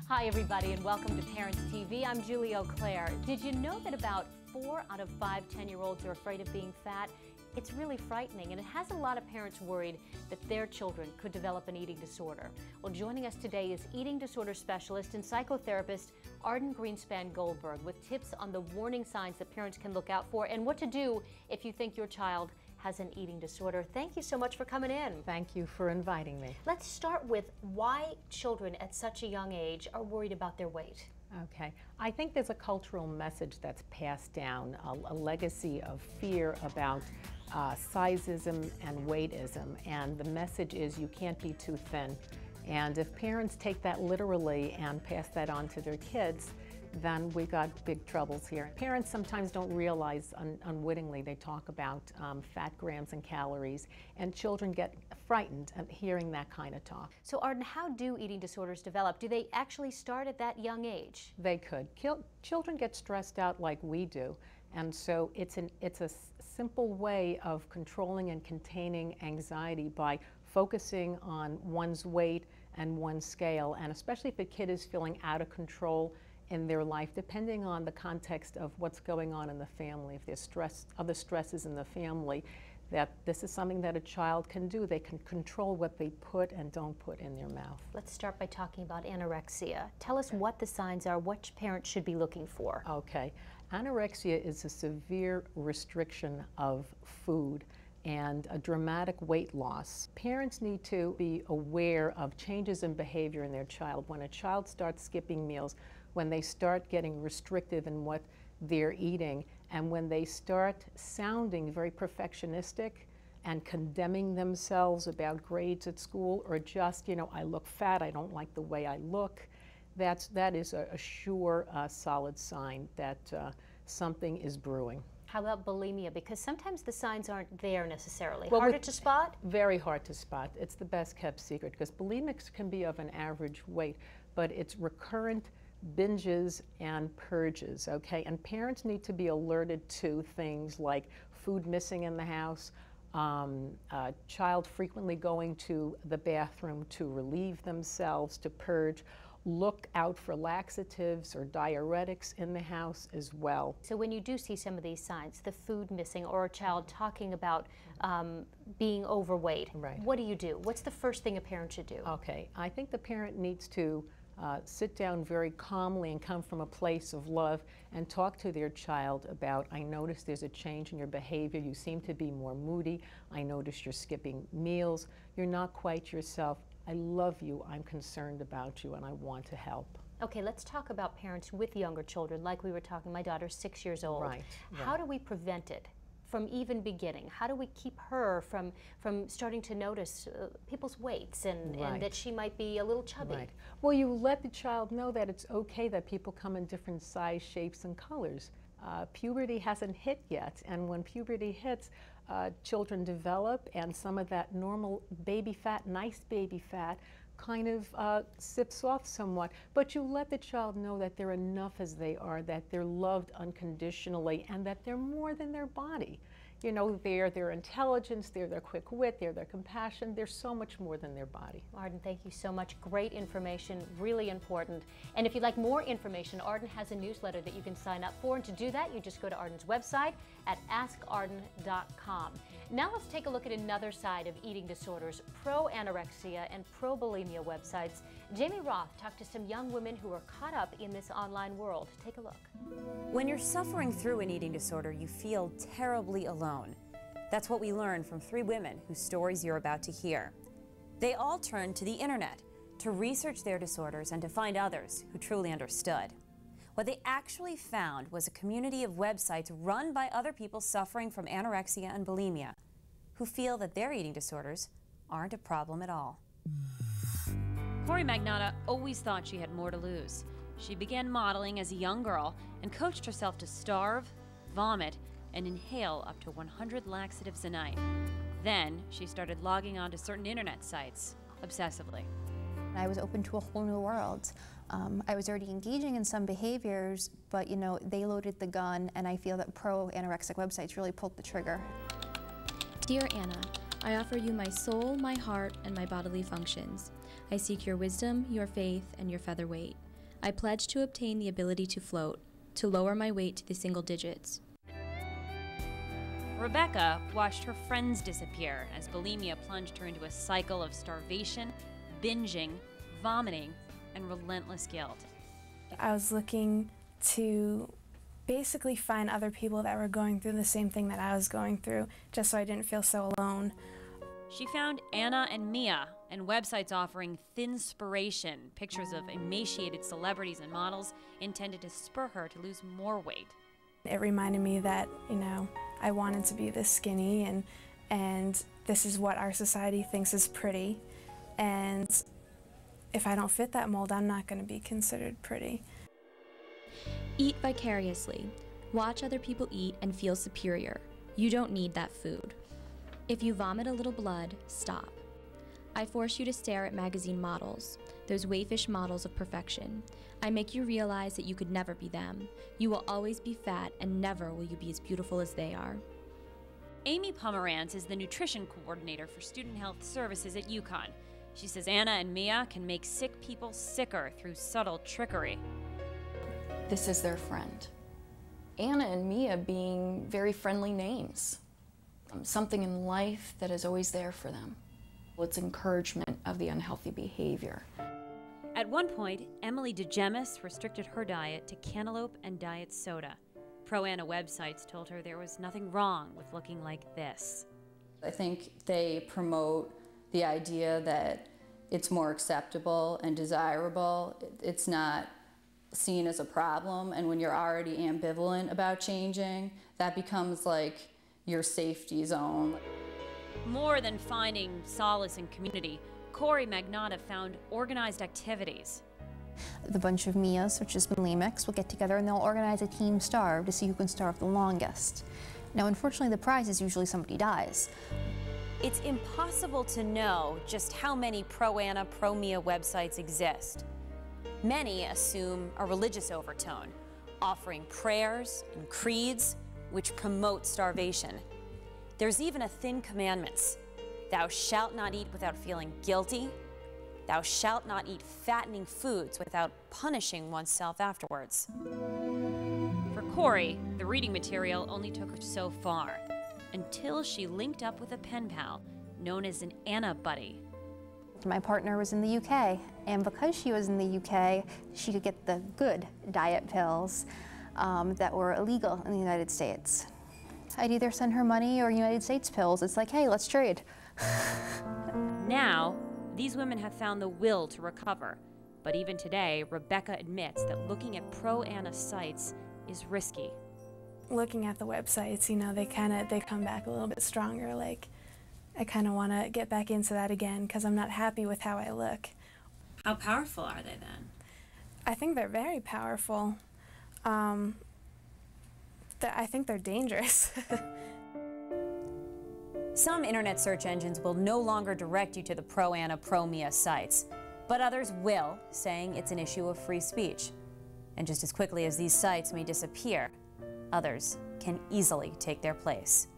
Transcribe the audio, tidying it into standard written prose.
Hi everybody and welcome to Parents TV. I'm Julie O'Clair. Did you know that about 4 out of 5 10-year-olds are afraid of being fat? It's really frightening, and it has a lot of parents worried that their children could develop an eating disorder. Well, joining us today is eating disorder specialist and psychotherapist Arden Greenspan Goldberg with tips on the warning signs that parents can look out for and what to do if you think your child has an eating disorder. Thank you so much for coming in. Thank you for inviting me. Let's start with why children at such a young age are worried about their weight. Okay, I think there's a cultural message that's passed down, a legacy of fear about sizeism and weightism, and the message is you can't be too thin. And if parents take that literally and pass that on to their kids, then we got big troubles here. Parents sometimes don't realize unwittingly, they talk about fat grams and calories, and children get frightened at hearing that kind of talk. So Arden, how do eating disorders develop? Do they actually start at that young age? They could. Children get stressed out like we do, and so it's a simple way of controlling and containing anxiety by focusing on one's weight and one's scale, and especially if a kid is feeling out of control in their life, depending on the context of what's going on in the family. If there's other stresses in the family, that this is something that a child can do. They can control what they put and don't put in their mouth. Let's start by talking about anorexia. Tell us what the signs are, what parents should be looking for. Okay, anorexia is a severe restriction of food and a dramatic weight loss. Parents need to be aware of changes in behavior in their child. When a child starts skipping meals, when they start getting restrictive in what they're eating, and when they start sounding very perfectionistic and condemning themselves about grades at school, or just, I look fat, I don't like the way I look, that is a sure, solid sign that something is brewing. How about bulimia? Because sometimes the signs aren't there necessarily. Well, harder to spot? Very hard to spot. It's the best kept secret, because bulimics can be of an average weight, but it's recurrent binges and purges, okay? And parents need to be alerted to things like food missing in the house, a child frequently going to the bathroom to relieve themselves, to purge. Look out for laxatives or diuretics in the house as well. So when you do see some of these signs, the food missing or a child talking about being overweight, right, what do you do? What's the first thing a parent should do? Okay, I think the parent needs to sit down very calmly and come from a place of love and talk to their child about, I notice there's a change in your behavior. You seem to be more moody. I notice you're skipping meals. You're not quite yourself. I love you. I'm concerned about you, and I want to help. Okay, let's talk about parents with younger children. Like we were talking, my daughter's 6 years old. Right. How do we prevent it from even beginning? How do we keep her from starting to notice people's weights and that she might be a little chubby? Right. Well, you let the child know that it's okay that people come in different size, shapes, and colors. Puberty hasn't hit yet, and when puberty hits, children develop, and some of that normal baby fat, nice baby fat, kind of sips off somewhat. But you let the child know that they're enough as they are, that they're loved unconditionally, and that they're more than their body. They're their intelligence, they're their quick wit, they're their compassion, they're so much more than their body. Arden, thank you so much. Great information, really important. And if you'd like more information, Arden has a newsletter that you can sign up for. And to do that, you just go to Arden's website at askarden.com. Now let's take a look at another side of eating disorders, pro-anorexia and pro-bulimia websites. Jamie Roth talked to some young women who are caught up in this online world. Take a look. When you're suffering through an eating disorder, you feel terribly alone. That's what we learned from 3 women whose stories you're about to hear. They all turned to the internet to research their disorders and to find others who truly understood. What they actually found was a community of websites run by other people suffering from anorexia and bulimia who feel that their eating disorders aren't a problem at all. Corey Magnata always thought she had more to lose. She began modeling as a young girl and coached herself to starve, vomit, and inhale up to 100 laxatives a night. Then she started logging on to certain internet sites obsessively. I was open to a whole new world. I was already engaging in some behaviors, but they loaded the gun, and I feel that pro-anorexic websites really pulled the trigger. Dear Anna, I offer you my soul, my heart, and my bodily functions. I seek your wisdom, your faith, and your featherweight. I pledge to obtain the ability to float, to lower my weight to the single digits. Rebecca watched her friends disappear as bulimia plunged her into a cycle of starvation, binging, vomiting, and relentless guilt. I was looking to basically find other people that were going through the same thing that I was going through, just so I didn't feel so alone. She found Anna and Mia and websites offering thinspiration, pictures of emaciated celebrities and models intended to spur her to lose more weight. It reminded me that, I wanted to be this skinny, and this is what our society thinks is pretty. And if I don't fit that mold, I'm not going to be considered pretty. Eat vicariously. Watch other people eat and feel superior. You don't need that food. If you vomit a little blood, stop. I force you to stare at magazine models, those wayfish models of perfection. I make you realize that you could never be them. You will always be fat, and never will you be as beautiful as they are. Amy Pomerantz is the nutrition coordinator for Student Health Services at UConn. She says Anna and Mia can make sick people sicker through subtle trickery. This is their friend. Anna and Mia being very friendly names. Something in life that is always there for them. It's encouragement of the unhealthy behavior. At one point, Emily DeGemis restricted her diet to cantaloupe and diet soda. Pro-Anna websites told her there was nothing wrong with looking like this. I think they promote the idea that it's more acceptable and desirable. It's not seen as a problem, and when you're already ambivalent about changing, that becomes like your safety zone. More than finding solace in community, Corey Magnotta found organized activities. The bunch of Mias, such as bulimics, will get together and they'll organize a team starve to see who can starve the longest. Now, unfortunately, the prize is usually somebody dies. It's impossible to know just how many pro-Anna, pro-Mia websites exist. Many assume a religious overtone, offering prayers and creeds which promote starvation. There's even a thin commandments. Thou shalt not eat without feeling guilty. Thou shalt not eat fattening foods without punishing oneself afterwards. For Corey, the reading material only took her so far, until she linked up with a pen pal known as an Anna Buddy. My partner was in the UK, and because she was in the UK, she could get the good diet pills that were illegal in the United States. I'd either send her money or United States pills. It's like, hey, let's trade. Now, these women have found the will to recover. But even today, Rebecca admits that looking at pro-Anna sites is risky. Looking at the websites, they come back a little bit stronger. Like, I kind of want to get back into that again because I'm not happy with how I look. How powerful are they then? I think they're very powerful. I think they're dangerous. Some internet search engines will no longer direct you to the pro-Anna, pro-Mia sites, but others will, saying it's an issue of free speech. And just as quickly as these sites may disappear, others can easily take their place.